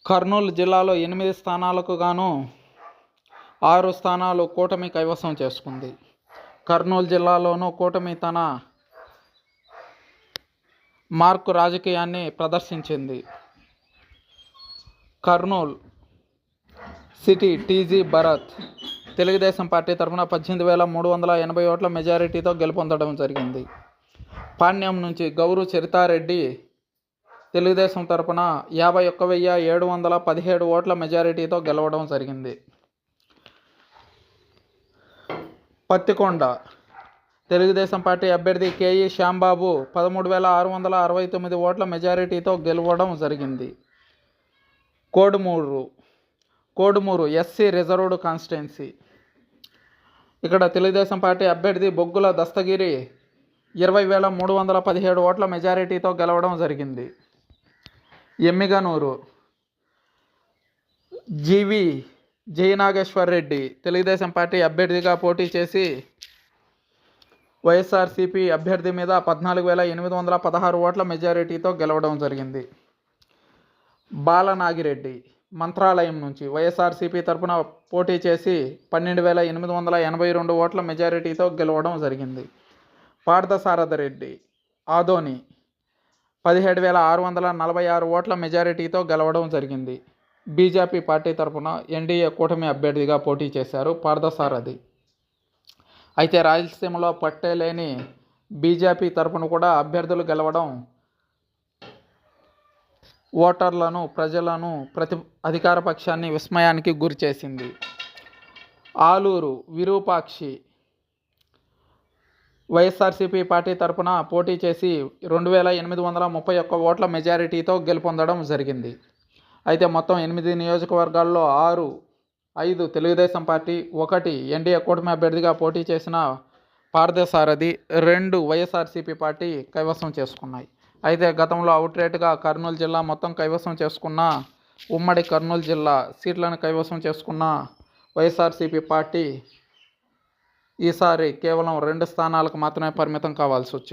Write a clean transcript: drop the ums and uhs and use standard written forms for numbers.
కర్నూలు జిల్లాలో 8 స్థానాలకు గాను 6 స్థానాలు కూటమి కైవసం చేసుకుంది. కర్నూలు జిల్లాలోనూ కూటమి తన మార్కు రాజకీయాన్ని ప్రదర్శించింది. Kurnool city TG Bharat Telugu Desam party తరఫున 18,380 ఓట్ల మెజారిటీతో గెలుపొందడం జరిగింది. పాణ్యం నుంచి గౌరు చరితారెడ్డి తెలుగుదేశం తరఫున 51,717 ఓట్ల మెజారిటీతో గెలవడం జరిగింది. పత్తికొండ తెలుగుదేశం పార్టీ అభ్యర్థి కేఈ శ్యాంబాబు 13,669 ఓట్ల మెజారిటీతో గెలవడం జరిగింది. కోడుమూరు ఎస్సీ రిజర్వ్డ్ కాన్స్టిట్యున్సీ, ఇక్కడ తెలుగుదేశం పార్టీ అభ్యర్థి బొగ్గుల దస్తగిరి 20,317 ఓట్ల మెజారిటీతో గెలవడం జరిగింది. ఎమ్మిగనూరు జీవి జయనాగేశ్వర్ రెడ్డి తెలుగుదేశం పార్టీ అభ్యర్థిగా పోటీ చేసి వైఎస్ఆర్సీపీ అభ్యర్థి మీద 14,816 ఓట్ల మెజారిటీతో గెలవడం జరిగింది. బాలనాగిరెడ్డి మంత్రాలయం నుంచి వైఎస్ఆర్సీపీ తరఫున పోటీ చేసి 12,882 ఓట్ల మెజారిటీతో గెలవడం జరిగింది. పార్థసారథిరెడ్డి ఆదోని 17,646 ఓట్ల మెజారిటీతో గెలవడం జరిగింది. బీజేపీ పార్టీ తరఫున ఎన్డీఏ కూటమి అభ్యర్థిగా పోటీ చేశారు పార్థసారథి. అయితే రాయలసీమలో పట్టేలేని బీజేపీ తరఫున కూడా అభ్యర్థులు గెలవడం ఓటర్లను, ప్రజలను, అధికార పక్షాన్ని విస్మయానికి గురి చేసింది. ఆలూరు విరూపాక్షి వైఎస్ఆర్సీపీ పార్టీ తరఫున పోటీ చేసి 2,831 ఓట్ల మెజారిటీతో గెలుపొందడం జరిగింది. అయితే మొత్తం 8 నియోజకవర్గాల్లో 5 తెలుగుదేశం పార్టీ, 1 ఎన్డీఏ కూటమి అభ్యర్థిగా పోటీ చేసిన పార్థసారథి, 2 వైఎస్ఆర్సీపీ పార్టీ కైవసం చేసుకున్నాయి. అయితే గతంలో అవుట్రేట్గా కర్నూలు జిల్లా మొత్తం కైవసం చేసుకున్న ఉమ్మడి కర్నూలు జిల్లా సీట్లను కైవసం చేసుకున్న వైఎస్ఆర్సీపీ పార్టీ ఈసారి కేవలం 2 స్థానాలకు మాత్రమే పరిమితం కావాల్సి వచ్చింది.